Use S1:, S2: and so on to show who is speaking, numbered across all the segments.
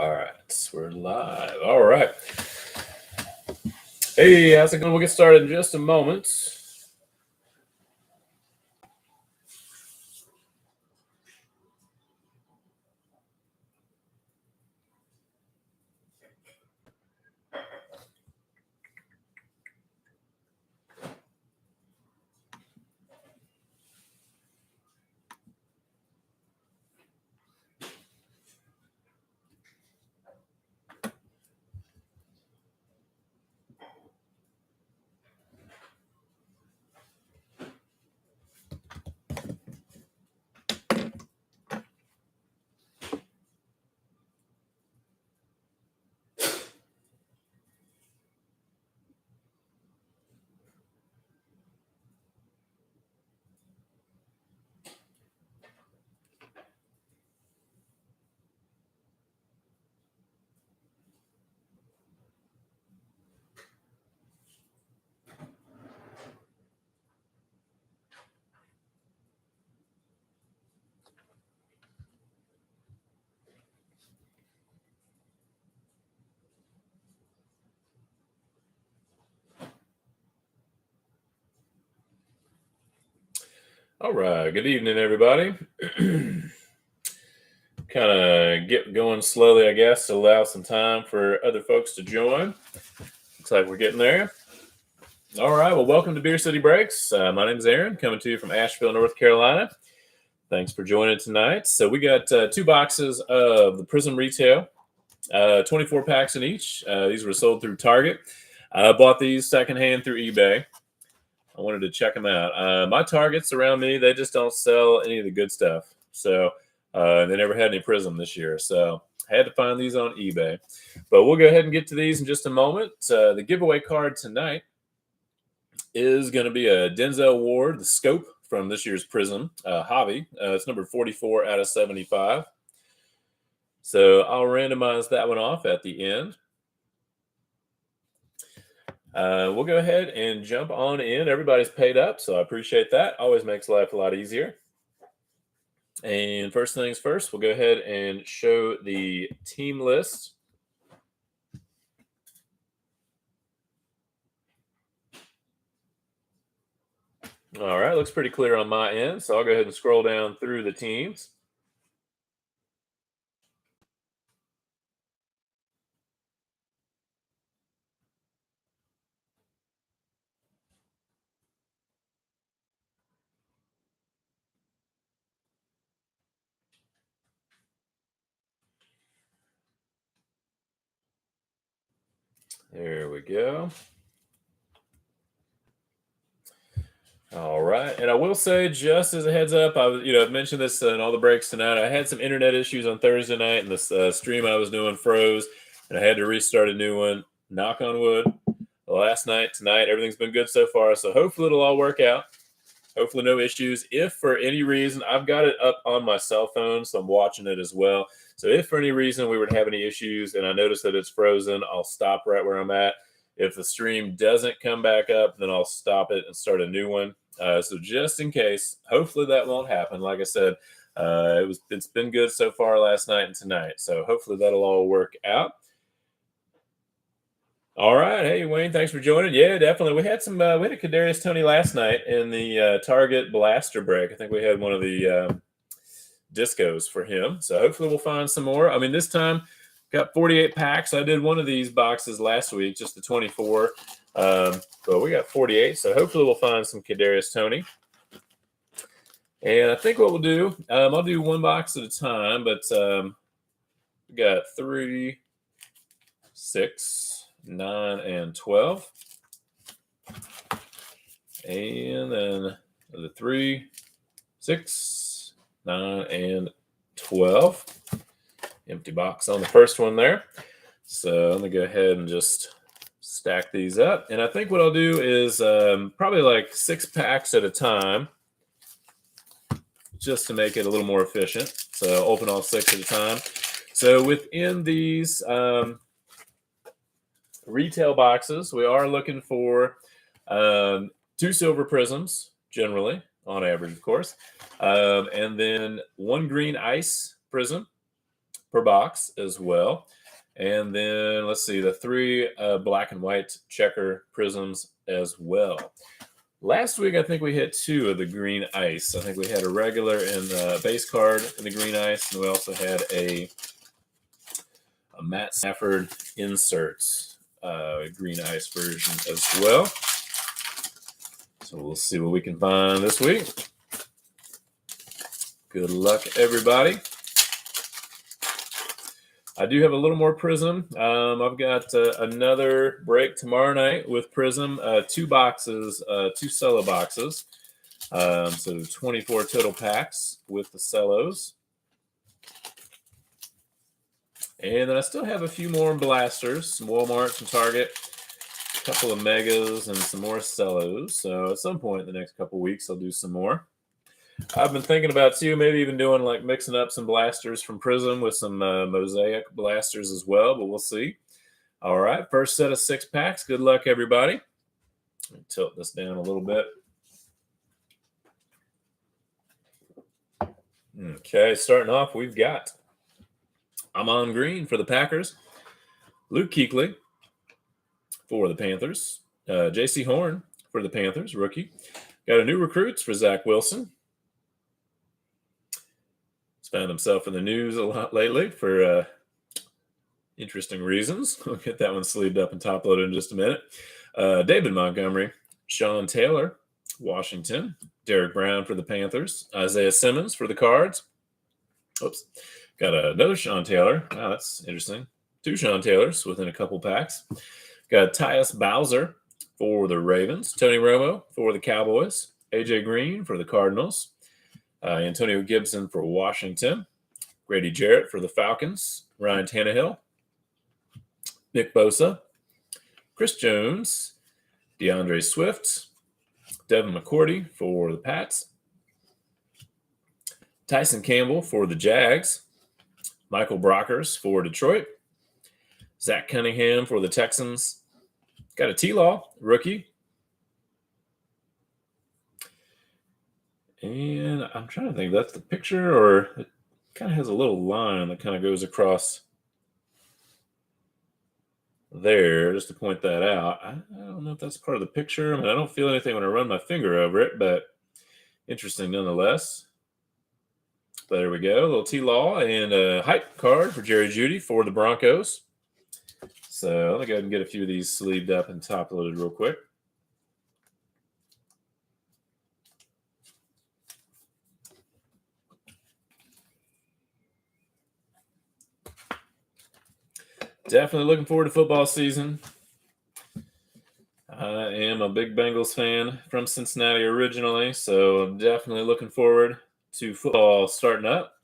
S1: All right, we're live. All right. Hey, how's it going? We'll get started in just a moment. All right. Good evening, everybody. Kind of get going slowly, I guess, to allow some time for other folks to join. Looks like we're getting there. All right. Well, welcome to Beer City Breaks. My name is Aaron, coming to you from Asheville, North Carolina. Thanks for joining tonight. So we got 2 boxes of the Prizm Retail, 24 packs in each. These were sold through Target. I bought these secondhand through eBay. I wanted to check them out. My targets around me, they just don't sell any of the good stuff. So they never had any Prizm this year. So I had to find these on eBay. But we'll go ahead and get to these in just a moment. The giveaway card tonight is going to be a Denzel Ward, the scope from this year's Prizm hobby. It's number 44 out of 75. So I'll randomize that one off at the end. We'll go ahead and jump on in. Everybody's paid up, so I appreciate that. Always makes life a lot easier. And first things first, we'll go ahead and show the team list. All right, looks pretty clear on my end, so I'll go ahead and scroll down through the teams. There we go. All right, and I will say, just as a heads up, I've mentioned this in all the breaks tonight. I had some internet issues on Thursday night, and this stream I was doing froze, and I had to restart a new one. Knock on wood. Last night, tonight, everything's been good so far, so hopefully it'll all work out. Hopefully no issues. If for any reason, I've got it up on my cell phone, so I'm watching it as well. So if for any reason we were to have any issues and I notice that it's frozen, I'll stop right where I'm at. If the stream doesn't come back up, then I'll stop it and start a new one. So just in case, hopefully that won't happen. Like I said, it's been good so far last night and tonight. So hopefully that'll all work out. All right. Hey, Wayne, thanks for joining. Yeah, definitely. We had a Kadarius Toney last night in the Target Blaster break. I think we had one of the discos for him. So hopefully we'll find some more. I mean, this time got 48 packs. I did one of these boxes last week, just the 24. But we got 48. So hopefully we'll find some Kadarius Toney. And I think what we'll do, I'll do one box at a time, but we got 3, 6, 9, and 12. And then the 3, 6, 9, and 12. Empty box on the first one there. So I'm going to go ahead and just stack these up. And I think what I'll do is probably like 6 packs at a time, just to make it a little more efficient. So open all 6 at a time. So within these retail boxes, we are looking for 2 silver Prizms, generally, on average, of course, and then 1 green ice Prizm, per box as well. And then let's see, the 3 black and white checker prisms as well. Last week, I think we had 2 of the green ice. I think we had a regular and base card in the green ice, and we also had a Matt Stafford inserts green ice version as well. So we'll see what we can find this week. Good luck, everybody. I do have a little more Prizm. I've got another break tomorrow night with Prizm. 2 boxes, 2 cello boxes. So 24 total packs with the cellos. And then I still have a few more blasters, some Walmart, some Target, a couple of megas, and some more cellos. So at some point in the next couple weeks, I'll do some more. I've been thinking about, too, maybe even doing like mixing up some blasters from Prizm with some Mosaic blasters as well, but we'll see. All right, first set of 6 packs. Good luck, everybody. Let me tilt this down a little bit. Okay, starting off, we've got Amon Green for the Packers, Luke Kuechly for the Panthers, J.C. Horn for the Panthers, rookie. Got a new recruits for Zach Wilson. Found himself in the news a lot lately for interesting reasons. We'll get that one sleeved up and top loaded in just a minute. David Montgomery, Sean Taylor, Washington, Derek Brown for the Panthers, Isaiah Simmons for the Cards. Oops. Got another Sean Taylor. Wow, that's interesting. 2 Sean Taylors within a couple packs. Got Tyus Bowser for the Ravens, Tony Romo for the Cowboys, AJ Green for the Cardinals, Antonio Gibson for Washington, Grady Jarrett for the Falcons, Ryan Tannehill, Nick Bosa, Chris Jones, DeAndre Swift, Devin McCourty for the Pats, Tyson Campbell for the Jags, Michael Brockers for Detroit, Zach Cunningham for the Texans. Got a T-Law, rookie. And I'm trying to think if that's the picture or it kind of has a little line that kind of goes across there, just to point that out. I don't know if that's part of the picture. I mean, I don't feel anything when I run my finger over it, but interesting nonetheless. But there we go, a little T-Law and a hype card for Jerry Jeudy for the Broncos. So let me go ahead and get a few of these sleeved up and top loaded real quick. Definitely looking forward to football season. I am a big Bengals fan from Cincinnati originally, so I'm definitely looking forward to football starting up.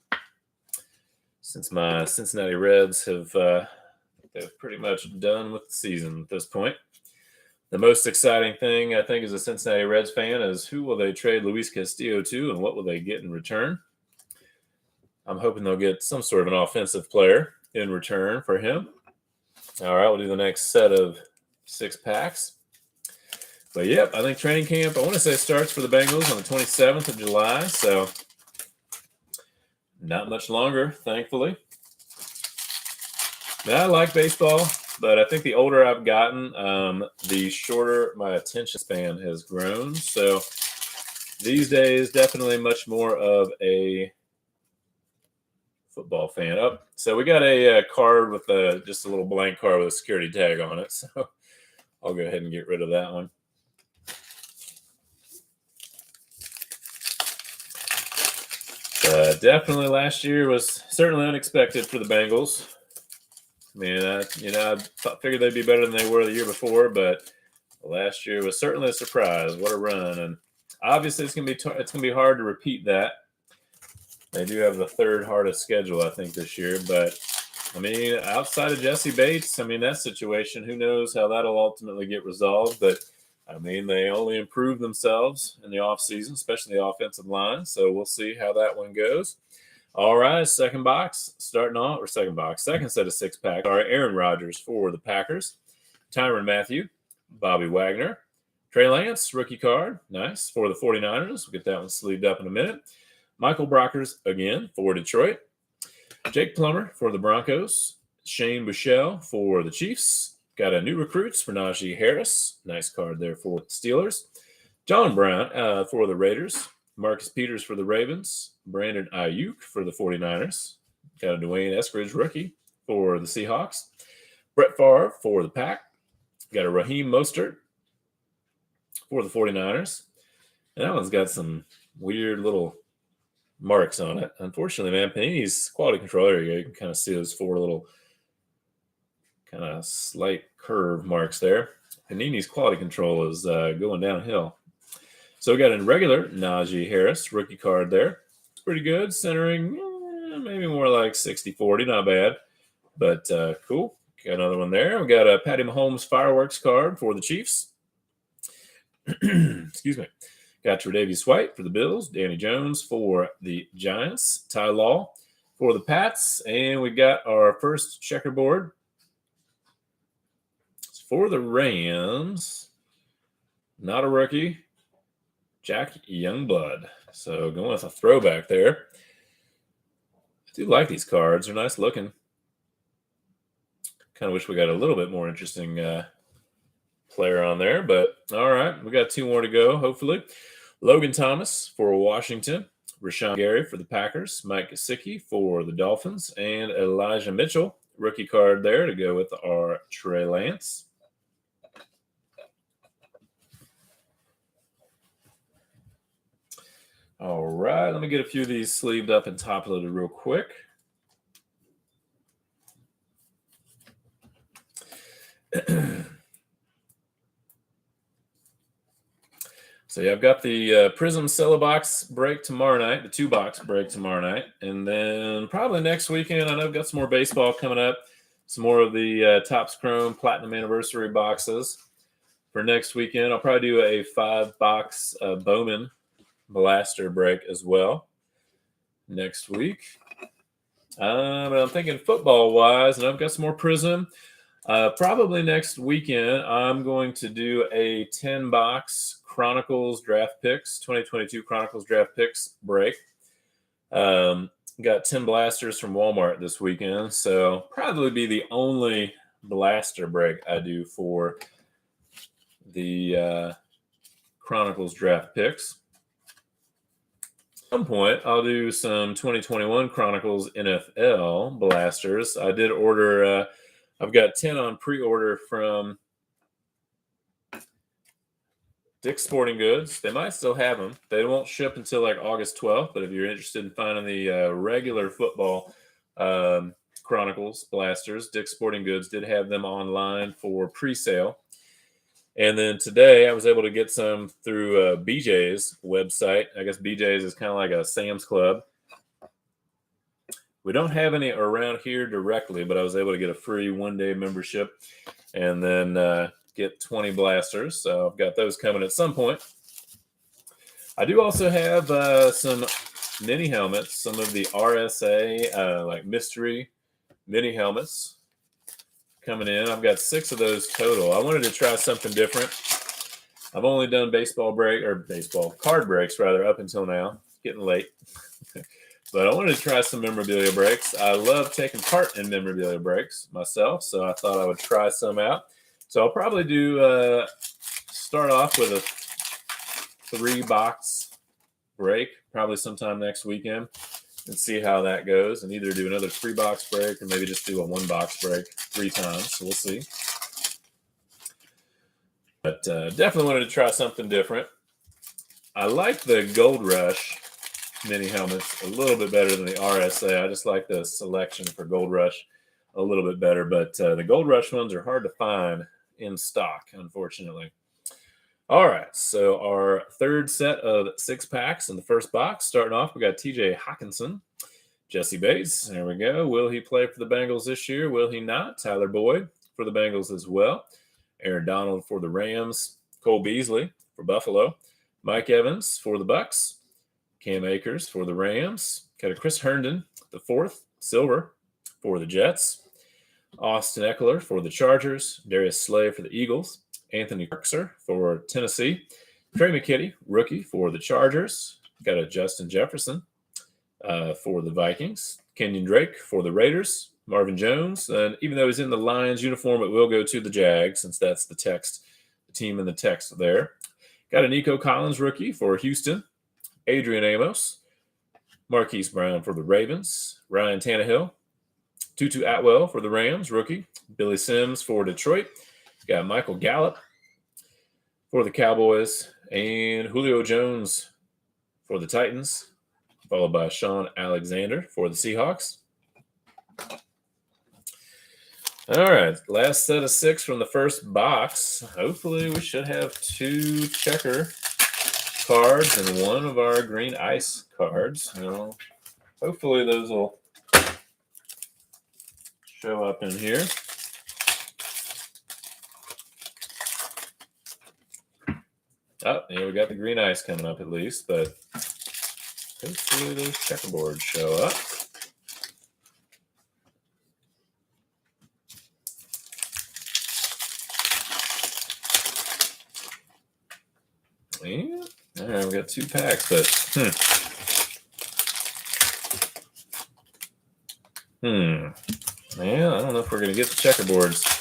S1: Since my Cincinnati Reds have they've pretty much done with the season at this point. The most exciting thing, I think, as a Cincinnati Reds fan is who will they trade Luis Castillo to and what will they get in return? I'm hoping they'll get some sort of an offensive player in return for him. All right, we'll do the next set of 6 packs. But, yep, I think training camp, I want to say, starts for the Bengals on the 27th of July, so not much longer, thankfully. Now, I like baseball, but I think the older I've gotten, the shorter my attention span has grown. So these days, definitely much more of a football fan. Oh, so we got a card with just a little blank card with a security tag on it. So I'll go ahead and get rid of that one. Definitely last year was certainly unexpected for the Bengals. I mean, I figured they'd be better than they were the year before, but last year was certainly a surprise. What a run! And obviously, it's gonna be hard to repeat that. They do have the 3rd hardest schedule, I think, this year. But I mean, outside of Jesse Bates, I mean, that situation, who knows how that'll ultimately get resolved? But I mean, they only improved themselves in the offseason, especially the offensive line. So we'll see how that one goes. All right, second set of 6 packs. All right, Aaron Rodgers for the Packers, Tyrann Mathieu, Bobby Wagner, Trey Lance, rookie card, nice, for the 49ers. We'll get that one sleeved up in a minute. Michael Brockers again for Detroit. Jake Plummer for the Broncos. Shane Buechele for the Chiefs. Got a new recruits for Najee Harris. Nice card there for the Steelers. John Brown for the Raiders. Marcus Peters for the Ravens. Brandon Ayuk for the 49ers. Got a Dwayne Eskridge rookie for the Seahawks. Brett Favre for the Pack. Got a Raheem Mostert for the 49ers. And that one's got some weird little marks on it. Unfortunately, man, Panini's quality control area, you can kind of see those 4 little kind of slight curve marks there. Panini's quality control is going downhill. So we got a regular Najee Harris rookie card there. It's pretty good. Centering, maybe more like 60-40, not bad. But cool. Got another one there. We got a Patty Mahomes fireworks card for the Chiefs. Excuse me. Got Tre'Davious White for the Bills. Danny Jones for the Giants. Ty Law for the Pats. And we got our first checkerboard for the Rams. Not a rookie. Jack Youngblood. So going with a throwback there. I do like these cards. They're nice looking. Kind of wish we got a little bit more interesting player on there. But all right, we got 2 more to go, hopefully. Logan Thomas for Washington. Rashawn Gary for the Packers. Mike Gesicki for the Dolphins. And Elijah Mitchell, rookie card there to go with our Trey Lance. All right, let me get a few of these sleeved up and top loaded real quick. So yeah, I've got the Prizm Cello box break tomorrow night, the 2-box break tomorrow night. And then probably next weekend, I know I've got some more baseball coming up, some more of the Topps Chrome Platinum Anniversary boxes. For next weekend, I'll probably do a 5-box Bowman Blaster break as well next week. But I'm thinking football-wise, and I've got some more Prizm. Probably next weekend, I'm going to do a 10-box Chronicles Draft Picks, 2022 Chronicles Draft Picks break. Got 10 blasters from Walmart this weekend, so probably be the only blaster break I do for the Chronicles Draft Picks. At some point, I'll do some 2021 Chronicles NFL blasters. I did order... I've got 10 on pre-order from Dick's Sporting Goods. They might still have them. They won't ship until like August 12th, but if you're interested in finding the regular football Chronicles blasters, Dick's Sporting Goods did have them online for pre-sale. And then today I was able to get some through BJ's website. I guess BJ's is kind of like a Sam's Club. We don't have any around here directly, but I was able to get a free 1-day membership and then get 20 blasters. So I've got those coming at some point. I do also have some mini helmets, some of the RSA like mystery mini helmets coming in. I've got 6 of those total. I wanted to try something different. I've only done card breaks rather up until now. Getting late. But I wanted to try some memorabilia breaks. I love taking part in memorabilia breaks myself, so I thought I would try some out. So I'll probably do start off with a 3-box break, probably sometime next weekend, and see how that goes, and either do another 3-box break or maybe just do a 1-box break 3 times. So we'll see. But definitely wanted to try something different. I like the Gold Rush mini helmets a little bit better than the RSA. I just like the selection for Gold Rush a little bit better, but the Gold Rush ones are hard to find in stock, unfortunately. All right, so our third set of 6 packs in the first box. Starting off, we got TJ Hockenson, Jesse Bates. There we go. Will he play for the Bengals this year? Will he not? Tyler Boyd for the Bengals as well. Aaron Donald for the Rams. Cole Beasley for Buffalo. Mike Evans for the Bucks. Cam Akers for the Rams. Got a Chris Herndon, the 4th, silver, for the Jets. Austin Eckler for the Chargers. Darius Slay for the Eagles. Anthony Kirksir for Tennessee. Trey McKitty, rookie for the Chargers. Got a Justin Jefferson for the Vikings. Kenyon Drake for the Raiders. Marvin Jones, and even though he's in the Lions uniform, it will go to the Jags since that's the team in the text there. Got a Nico Collins rookie for Houston. Adrian Amos. Marquise Brown for the Ravens. Ryan Tannehill. Tutu Atwell for the Rams, rookie. Billy Sims for Detroit. Got Michael Gallup for the Cowboys. And Julio Jones for the Titans, followed by Sean Alexander for the Seahawks. All right, last set of 6 from the first box. Hopefully we should have 2 checker cards and 1 of our green ice cards. Hopefully those will show up in here. Oh, yeah, we got the green ice coming up at least, but hopefully those checkerboards show up. Yeah. All right, we got 2 packs, but yeah, I don't know if we're gonna get the checkerboards.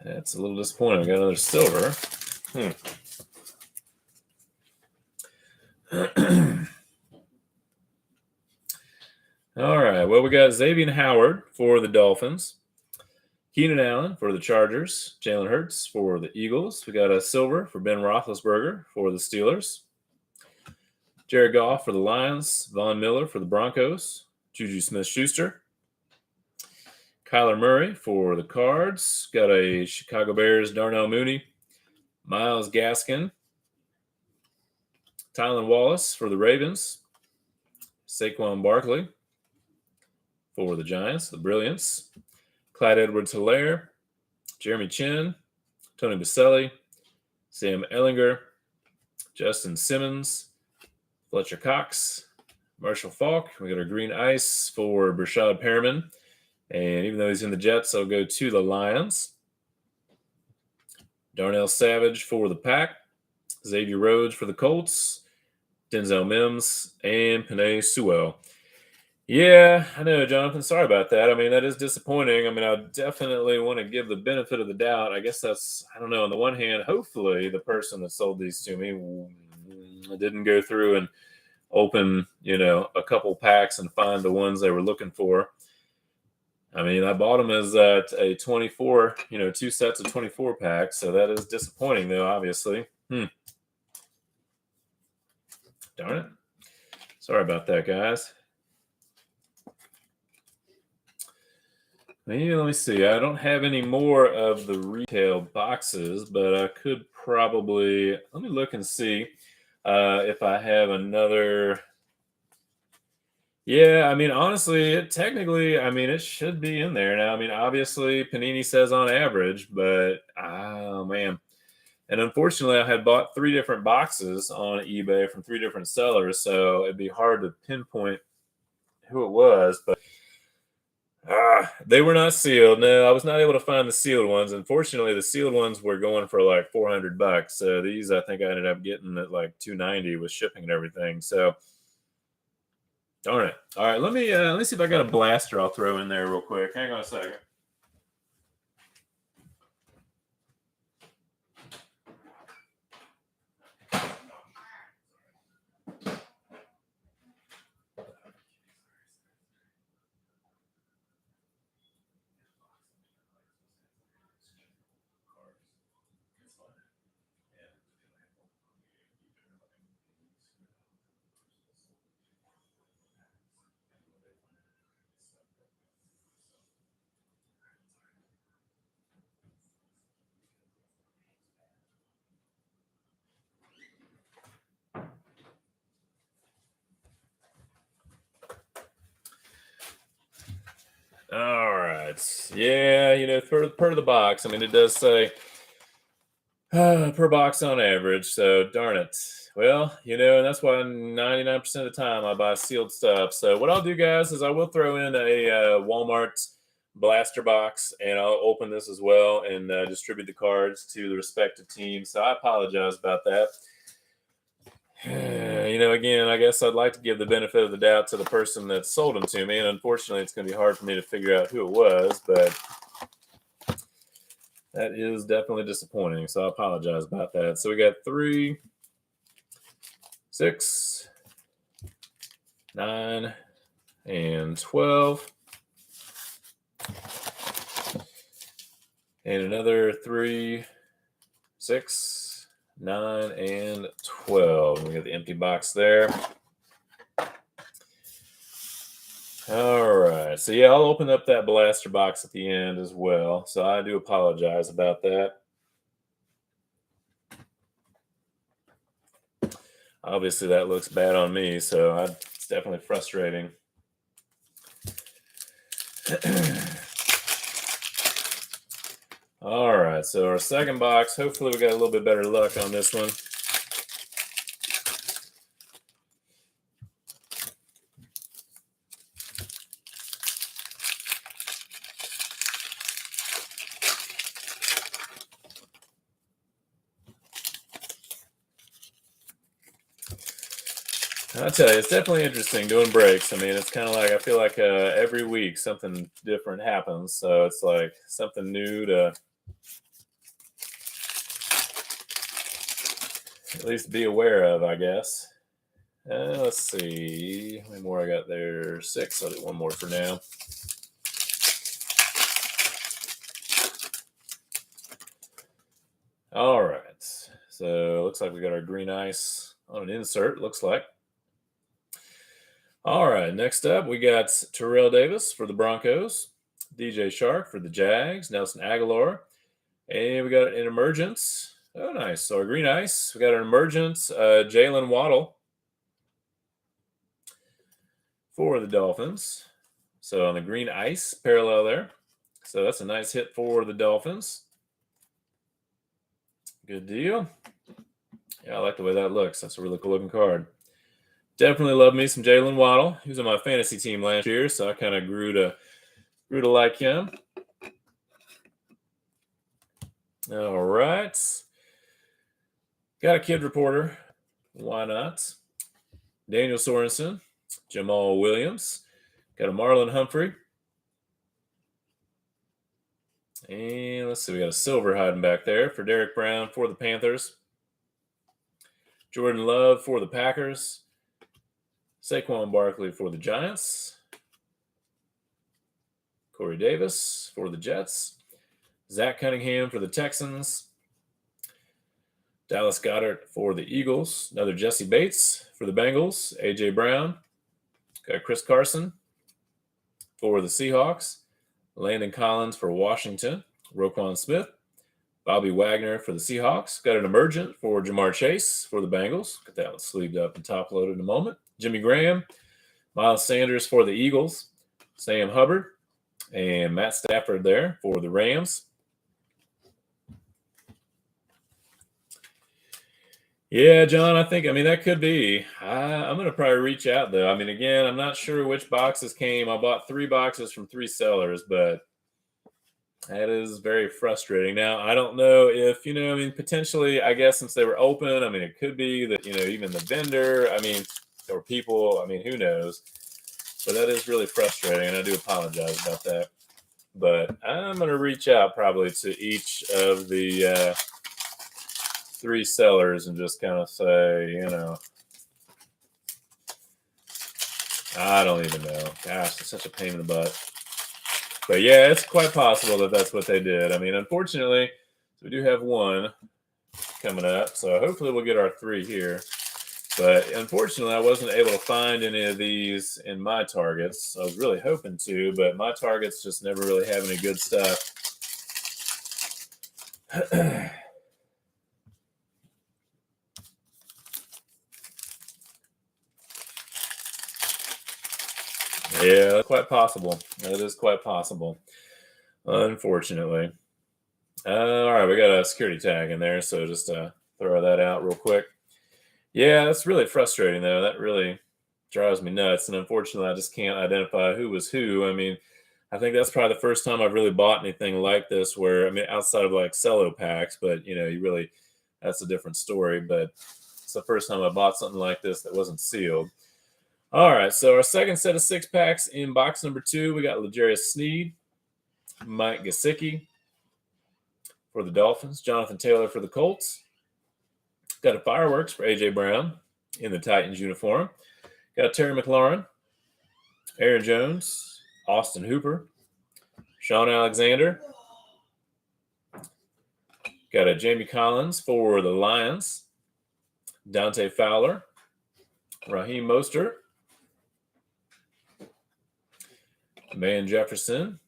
S1: That's a little disappointing. We got another silver. All right. Well, we got Xavier Howard for the Dolphins. Keenan Allen for the Chargers. Jalen Hurts for the Eagles. We got a silver for Ben Roethlisberger for the Steelers. Jared Goff for the Lions. Von Miller for the Broncos. Juju Smith-Schuster. Kyler Murray for the Cards. Got a Chicago Bears Darnell Mooney. Myles Gaskin. Tylan Wallace for the Ravens. Saquon Barkley for the Giants, the Brilliants. Clyde Edwards-Helaire, Jeremy Chin, Tony Baselli, Sam Ehlinger, Justin Simmons, Fletcher Cox, Marshall Faulk. We got our green ice for Brashad Perriman. And even though he's in the Jets, I'll go to the Lions. Darnell Savage for the Pack. Xavier Rhodes for the Colts. Denzel Mims and Penei Sewell. Yeah, I know, Jonathan. Sorry about that. I mean, that is disappointing. I mean, I definitely want to give the benefit of the doubt. I guess that's, I don't know. On the one hand, hopefully the person that sold these to me didn't go through and open, a couple packs and find the ones they were looking for. I mean, I bought them as a 24, 2 sets of 24 packs. So that is disappointing, though, obviously. Darn it. Sorry about that, guys. Let me see. I don't have any more of the retail boxes, but I could probably, let me look and see if I have another. Yeah, I mean, honestly, it should be in there now. I mean, obviously, Panini says on average, but oh man. And unfortunately, I had bought 3 different boxes on eBay from 3 different sellers, so it'd be hard to pinpoint who it was, but they were not sealed. No, I was not able to find the sealed ones. Unfortunately, the sealed ones were going for like $400. So these, I think I ended up getting at like $290 with shipping and everything. So, darn it. All right, let me see if I got a blaster I'll throw in there real quick. Hang on a second. All right. Yeah, per the box. I mean, it does say per box on average. So, darn it. Well, and that's why 99% of the time I buy sealed stuff. So, what I'll do, guys, is I will throw in a Walmart blaster box, and I'll open this as well and distribute the cards to the respective teams. So, I apologize about that. Again, I guess I'd like to give the benefit of the doubt to the person that sold them to me, and unfortunately, it's going to be hard for me to figure out who it was, but that is definitely disappointing, so I apologize about that. So we got 3, 6, 9, and 12. And another 3, 6, 9, and 12. We got the empty box there. All right. So, yeah, I'll open up that blaster box at the end as well. So I do apologize about that. Obviously, that looks bad on me, so it's definitely frustrating. All right, so our second box, hopefully we got a little bit better luck on this one. I'll tell you, it's definitely interesting doing breaks. I mean, it's kind of like, I feel like every week something different happens. So it's like something new to at least be aware of, I guess. Let's see. How many more I got there? 6. I'll do one more for now. All right. So it looks like we got our green ice on an insert, looks like. All right. Next up, we got Terrell Davis for the Broncos, DJ Shark for the Jags, Nelson Aguilar, and we got an emergence. Oh, nice. So our green ice, we got an emergence, Jalen Waddle for the Dolphins. So on the green ice, parallel there. So that's a nice hit for the Dolphins. Good deal. Yeah, I like the way that looks. That's a really cool looking card. Definitely love me some Jalen Waddle. He was on my fantasy team last year, so I kind of grew to like him. All right. Got a kid reporter. Why not? Daniel Sorensen, Jamal Williams. Got a Marlon Humphrey. And let's see, we got a silver hiding back there for Derek Brown for the Panthers. Jordan Love for the Packers. Saquon Barkley for the Giants. Corey Davis for the Jets. Zach Cunningham for the Texans. Dallas Goedert for the Eagles. Another Jesse Bates for the Bengals. A.J. Brown. Got Chris Carson for the Seahawks. Landon Collins for Washington. Roquan Smith. Bobby Wagner for the Seahawks. Got an emergent for Jamar Chase for the Bengals. Got that one sleeved up and top loaded in a moment. Jimmy Graham. Miles Sanders for the Eagles. Sam Hubbard. And Matt Stafford there for the Rams. Yeah, John, I mean, that could be. I'm going to probably reach out, though. I mean, again, I'm not sure which boxes came. I bought 3 boxes from 3 sellers, but that is very frustrating. Now, I don't know if, I mean, potentially, I guess since they were open, I mean, it could be that, even the vendor, I mean, or people, I mean, who knows? But that is really frustrating, and I do apologize about that. But I'm going to reach out probably to each of the 3 sellers and just kind of say, I don't even know. Gosh, it's such a pain in the butt. But yeah, it's quite possible that that's what they did. I mean, unfortunately, we do have 1 coming up, so hopefully we'll get our 3 here. But unfortunately, I wasn't able to find any of these in my targets. I was really hoping to, but my targets just never really have any good stuff. Yeah, that's quite possible. That is quite possible, unfortunately. All right, we got a security tag in there, so just throw that out real quick. Yeah, that's really frustrating, though. That really drives me nuts, and unfortunately, I just can't identify who was who. I mean, I think that's probably the first time I've really bought anything like this where, I mean, outside of like cello packs, but, you really, that's a different story. But It's the first time I bought something like this that wasn't sealed. All right, so our second set of 6-packs in box number 2, we got L'Jarius Sneed, Mike Gesicki for the Dolphins, Jonathan Taylor for the Colts. Got a fireworks for A.J. Brown in the Titans uniform. Got Terry McLaurin, Aaron Jones, Austin Hooper, Sean Alexander. Got a Jamie Collins for the Lions, Dante Fowler, Raheem Mostert, Van Jefferson,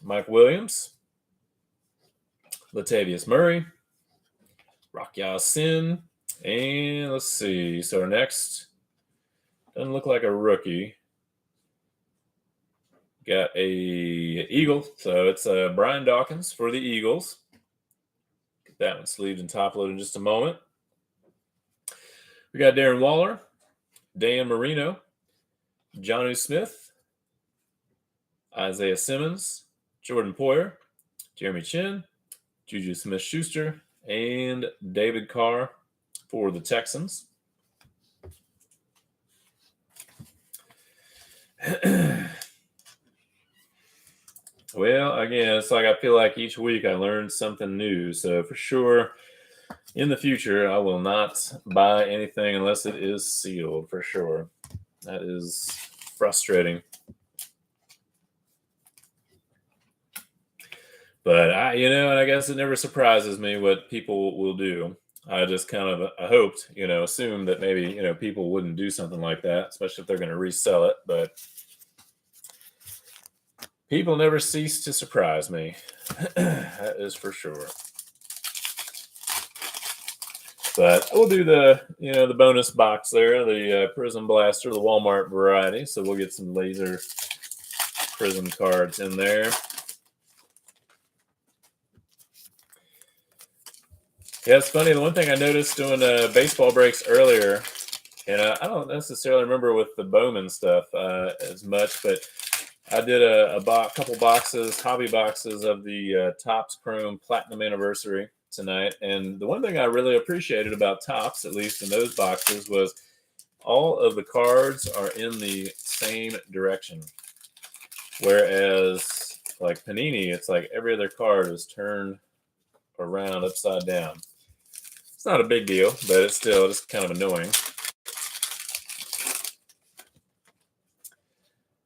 S1: Mike Williams, Latavius Murray, Rock Ya-Sin, and let's see. So our next doesn't look like a rookie. Got a Eagle, so it's Brian Dawkins for the Eagles. Get that one sleeved and top loaded in just a moment. We got Darren Waller, Dan Marino, Jonnu Smith, Isaiah Simmons, Jordan Poyer, Jeremy Chin, Juju Smith-Schuster, and David Carr for the Texans. Well, again, it's like I feel like each week I learn something new. So for sure, in the future, I will not buy anything unless it is sealed, for sure. That is frustrating. But and I guess it never surprises me what people will do. I just kind of hoped, assumed that maybe, people wouldn't do something like that, especially if they're going to resell it. But people never cease to surprise me. That is for sure. But we'll do the bonus box there, the Prizm Blaster, the Walmart variety. So we'll get some laser Prizm cards in there. Yeah, it's funny. The one thing I noticed doing baseball breaks earlier, and I don't necessarily remember with the Bowman stuff as much, but I did a couple boxes, hobby boxes of the Topps Chrome Platinum Anniversary tonight. And the one thing I really appreciated about Topps, at least in those boxes, was all of the cards are in the same direction. Whereas, like Panini, it's like every other card is turned around upside down. It's not a big deal, but it's still just kind of annoying.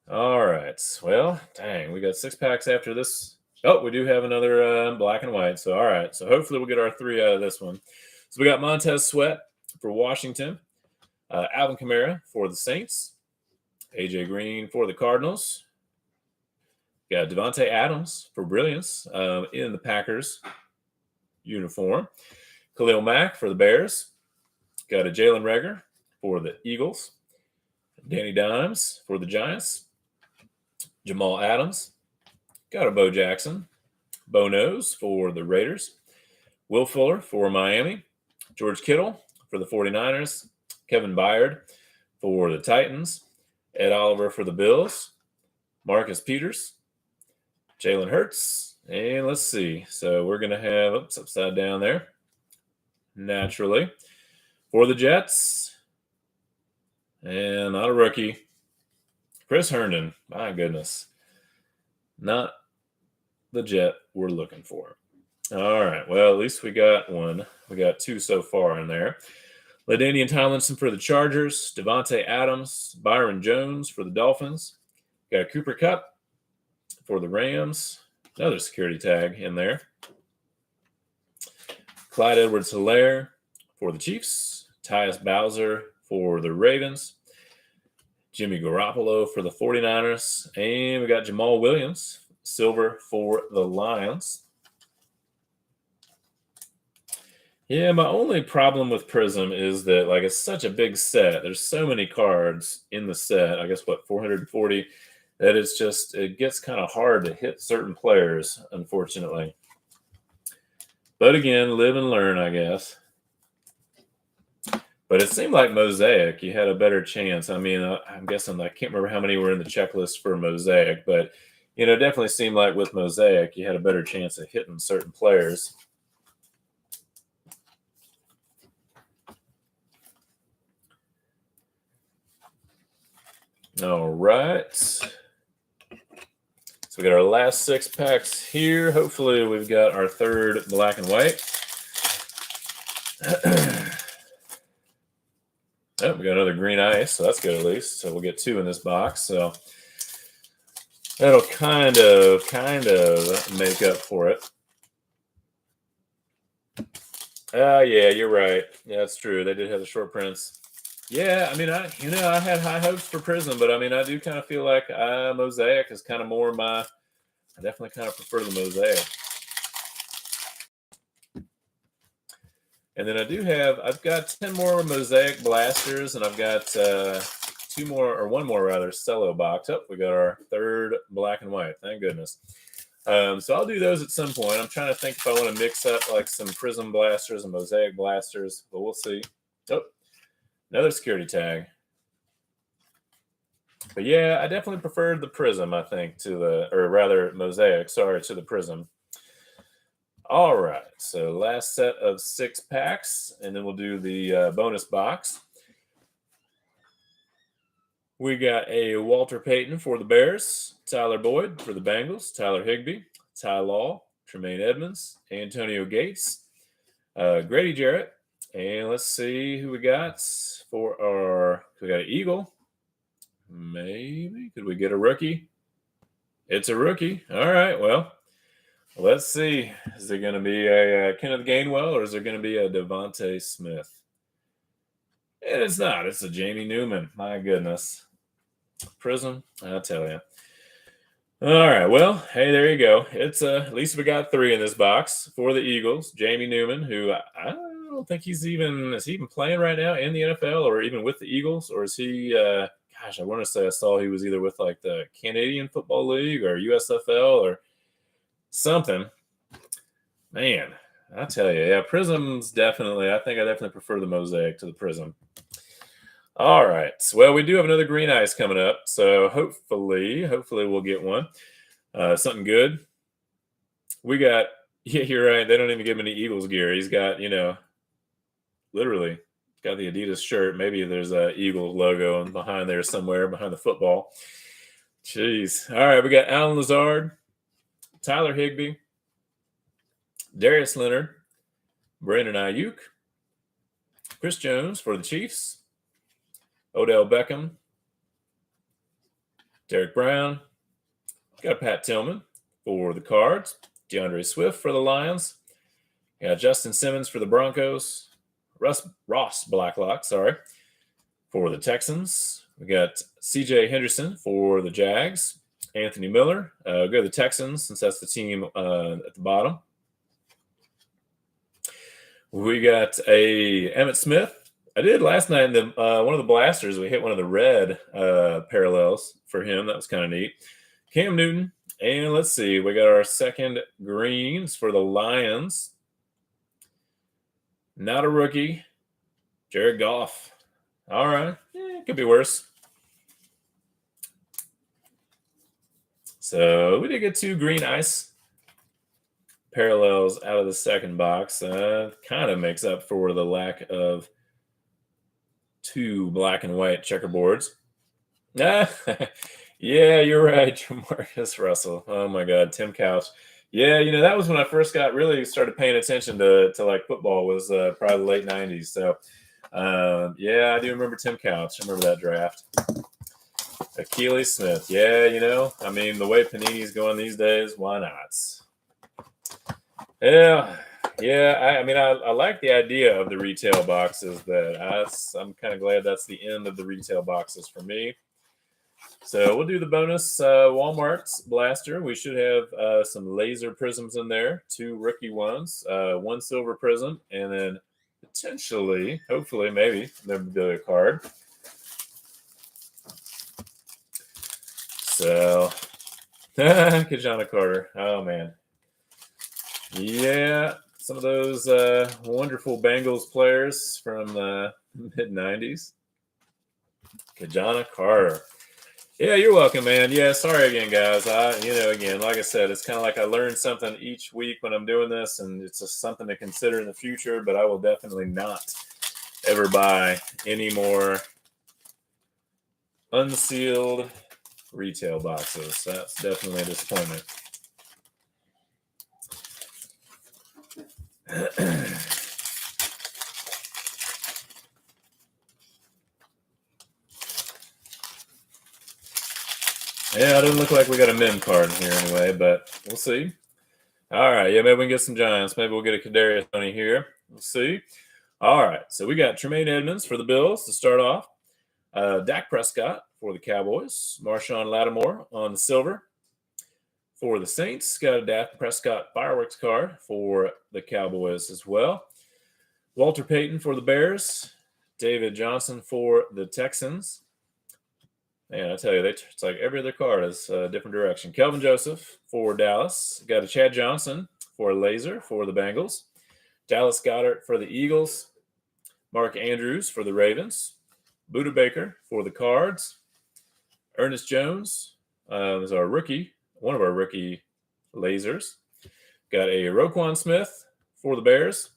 S1: All right. Well, dang, we got 6 packs after this. Oh, we do have another black and white. So, all right. So hopefully we'll get our 3 out of this one. So we got Montez Sweat for Washington, Alvin Kamara for the Saints, AJ Green for the Cardinals. Got Devontae Adams for Brilliance in the Packers uniform. Khalil Mack for the Bears. Got a Jalen Reagor for the Eagles. Danny Dimes for the Giants. Jamal Adams. Got a Bo Jackson. Bo Nose for the Raiders. Will Fuller for Miami. George Kittle for the 49ers. Kevin Byard for the Titans. Ed Oliver for the Bills. Marcus Peters. Jalen Hurts. And let's see. So we're going to have, oops, upside down there. Naturally. For the Jets. And not a rookie. Chris Herndon. My goodness. Not the Jet we're looking for. All right. Well, at least we got one. We got 2 so far in there. LaDainian Tomlinson for the Chargers. Devontae Adams. Byron Jones for the Dolphins. Got Cooper Kupp for the Rams. Another security tag in there. Clyde Edwards-Helaire for the Chiefs. Tyus Bowser for the Ravens. Jimmy Garoppolo for the 49ers. And we got Jamal Williams, silver for the Lions. Yeah, my only problem with Prizm is that, like, it's such a big set. There's so many cards in the set. I guess, 440, that it gets kind of hard to hit certain players, unfortunately. But again, live and learn, I guess. But it seemed like Mosaic, you had a better chance. I mean, I'm guessing, I can't remember how many were in the checklist for Mosaic, but, it definitely seemed like with Mosaic, you had a better chance of hitting certain players. All right. So we got our last 6 packs here. Hopefully we've got our third black and white. Oh, we got another green ice, so that's good at least. So we'll get 2 in this box. So that'll kind of make up for it. Yeah, you're right. Yeah, that's true. They did have the short prints. Yeah, I mean, I had high hopes for Prizm, but I mean, I do kind of feel like Mosaic is kind of more my. I definitely kind of prefer the Mosaic. And then I've got 10 more Mosaic blasters, and I've got 2 more, or 1 more rather, cello box. Oh, we got our third black and white. Thank goodness. So I'll do those at some point. I'm trying to think if I want to mix up like some Prizm blasters and Mosaic blasters, but we'll see. Oh, another security tag. But yeah, I definitely preferred the Prizm, I think, or rather Mosaic, sorry, to the Prizm. All right, so last set of 6 packs, and then we'll do the bonus box. We got a Walter Payton for the Bears, Tyler Boyd for the Bengals, Tyler Higbee, Ty Law, Tremaine Edmonds, Antonio Gates, Grady Jarrett, and let's see who we got for we got an Eagle. Maybe. Could we get a rookie? It's a rookie. All right, well, let's see. Is it going to be a Kenneth Gainwell, or is it going to be a Devontae Smith? And it's not. It's a Jamie Newman. My goodness. Prizm, I'll tell you. All right, well, hey, there you go. It's at least we got 3 in this box for the Eagles. Jamie Newman, who I don't think is he even playing right now in the NFL, or even with the Eagles, or is he? Gosh, I want to say I saw he was either with like the Canadian Football League or USFL or something. Man, I tell you, yeah, Prizm's definitely. I think I definitely prefer the Mosaic to the Prizm. All right. Well, we do have another green ice coming up, so hopefully we'll get one. Something good. We got. Yeah, you're right. They don't even give him any Eagles gear. He's got, literally got the Adidas shirt. Maybe there's a Eagle logo behind there somewhere behind the football. Jeez. All right, we got Alan Lazard, Tyler Higbee, Darius Leonard, Brandon Ayuk, Chris Jones for the Chiefs, Odell Beckham, Derek Brown, got Pat Tillman for the Cards, DeAndre Swift for the Lions, got Justin Simmons for the Broncos, Ross Blacklock, for the Texans. We got C.J. Henderson for the Jags, Anthony Miller. Go to the Texans since that's the team at the bottom. We got a Emmitt Smith. I did last night in the one of the blasters. We hit one of the red parallels for him. That was kind of neat. Cam Newton. And let's see. We got our second greens for the Lions. Not a rookie. Jared Goff. All right. Could be worse. So we did get 2 green ice parallels out of the second box. Kind of makes up for the lack of 2 black and white checkerboards. Yeah, you're right. Jamarcus Russell. Oh my God, Tim Couch. Yeah, that was when I first really started paying attention to like football, was probably the late 90s. So yeah, I do remember Tim Couch. I remember that draft. Achilles Smith. Yeah, I mean, the way Panini's going these days, why not? Yeah. I mean, I like the idea of the retail boxes. I'm kind of glad that's the end of the retail boxes for me. So we'll do the bonus Walmart's blaster. We should have some laser prisms in there, 2 rookie ones, 1 silver prism, and then potentially, hopefully, maybe memorabilia card. So, Kajana Carter. Oh man, yeah, some of those wonderful Bengals players from the mid '90s. Kajana Carter. Yeah, you're welcome, man. Yeah, sorry again, guys. Again, like I said, it's kind of like I learn something each week when I'm doing this, and it's just something to consider in the future, but I will definitely not ever buy any more unsealed retail boxes. That's definitely a disappointment. Yeah, it doesn't look like we got a mem card in here anyway, but we'll see. All right, yeah, maybe we can get some Giants. Maybe we'll get a Kadarius Toney here. We'll see. All right, so we got Tremaine Edmonds for the Bills to start off. Dak Prescott for the Cowboys. Marshawn Lattimore on the silver. For the Saints, got a Dak Prescott fireworks card for the Cowboys as well. Walter Payton for the Bears. David Johnson for the Texans. Man, I tell you, it's like every other card is a different direction. Kelvin Joseph for Dallas. Got a Chad Johnson for a laser for the Bengals. Dallas Goedert for the Eagles. Mark Andrews for the Ravens. Buda Baker for the Cards. Ernest Jones is our rookie, one of our rookie lasers. Got a Roquan Smith for the Bears.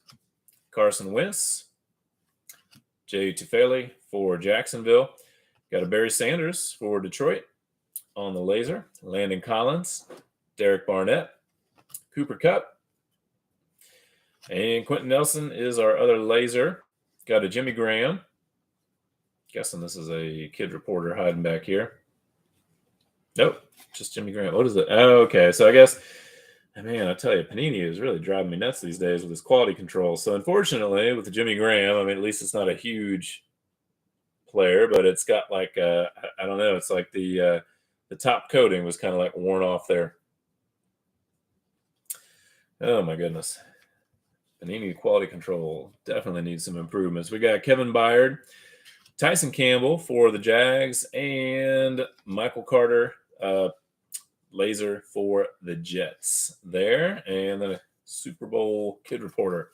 S1: Carson Wentz. Jay Tufele for Jacksonville. Got a Barry Sanders for Detroit on the laser. Landon Collins. Derek Barnett. Cooper Kupp. And Quentin Nelson is our other laser. Got a Jimmy Graham. Guessing this is a kid reporter hiding back here. Nope, just Jimmy Graham. What is it? Oh, okay, so I guess, man, I tell you, Panini is really driving me nuts these days with his quality control. So unfortunately, with the Jimmy Graham, I mean, at least it's not a huge player, but it's got like, I don't know, it's like the top coating was kind of like worn off there. Oh, my goodness. Panini quality control definitely needs some improvements. We got Kevin Byard, Tyson Campbell for the Jags, and Michael Carter laser for the Jets there, and then a Super Bowl kid reporter.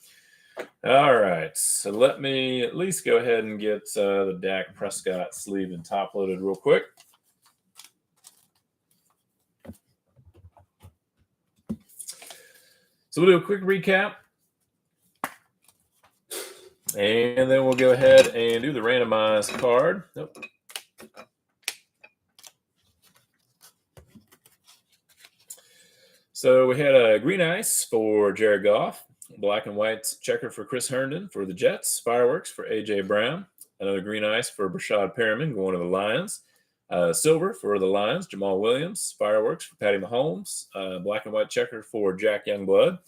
S1: All right, so let me at least go ahead and get the Dak Prescott sleeve and top loaded real quick. So we'll do a quick recap. And then we'll go ahead and do the randomized card. Nope. So we had a green ice for Jared Goff, black and white checker for Chris Herndon for the Jets, fireworks for A.J. Brown, another green ice for Brashad Perriman going to the Lions, silver for the Lions, Jamal Williams, fireworks for Patty Mahomes, black and white checker for Jack Youngblood,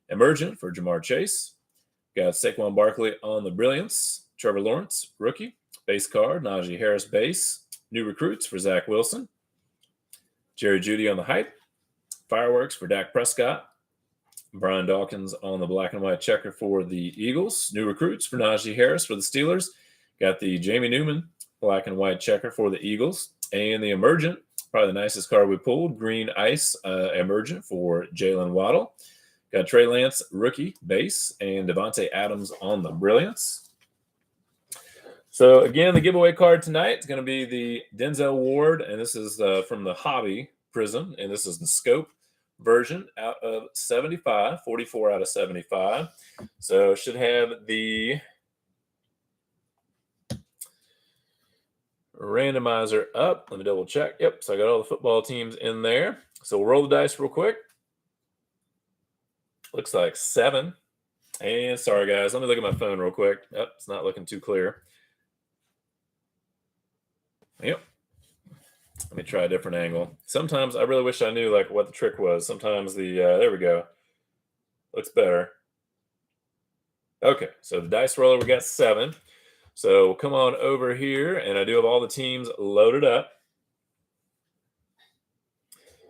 S1: emergent for Jamar Chase. Got Saquon Barkley on the Brilliance. Trevor Lawrence, rookie. Base card, Najee Harris base. New recruits for Zach Wilson. Jerry Jeudy on the hype. Fireworks for Dak Prescott. Brian Dawkins on the black and white checker for the Eagles. New recruits for Najee Harris for the Steelers. Got the Jamie Newman black and white checker for the Eagles. And the emergent, probably the nicest card we pulled, green ice emergent for Jalen Waddle. Got Trey Lance, rookie, base, and Devontae Adams on the Brilliance. So, again, the giveaway card tonight is going to be the Denzel Ward, and this is from the Hobby Prizm, and this is the Scope version out of 75, 44 out of 75. So, it should have the randomizer up. Let me double check. Yep, so I got all the football teams in there. So, we'll roll the dice real quick. Looks like 7. And sorry, guys. Let me look at my phone real quick. Yep, it's not looking too clear. Yep. Let me try a different angle. Sometimes I really wish I knew like what the trick was. Sometimes there we go. Looks better. Okay, so the dice roller, we got 7. So come on over here, and I do have all the teams loaded up.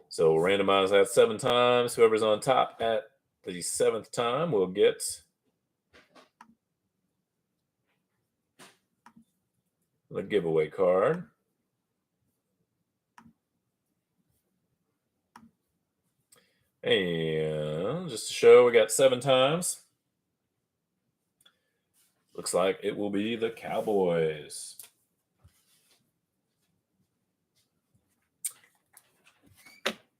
S1: So we'll randomize that 7 times. Whoever's on top at the 7th time will get the giveaway card. And just to show, we got 7 times. Looks like it will be the Cowboys.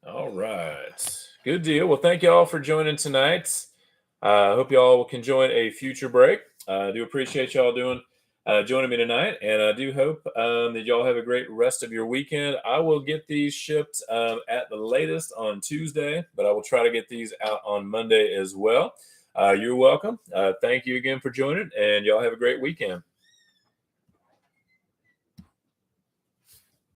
S1: All right. Good deal. Well, thank you all for joining tonight. I hope you all can join a future break. I do appreciate y'all doing joining me tonight. And I do hope that y'all have a great rest of your weekend. I will get these shipped at the latest on Tuesday, but I will try to get these out on Monday as well. You're welcome. Thank you again for joining, and y'all have a great weekend.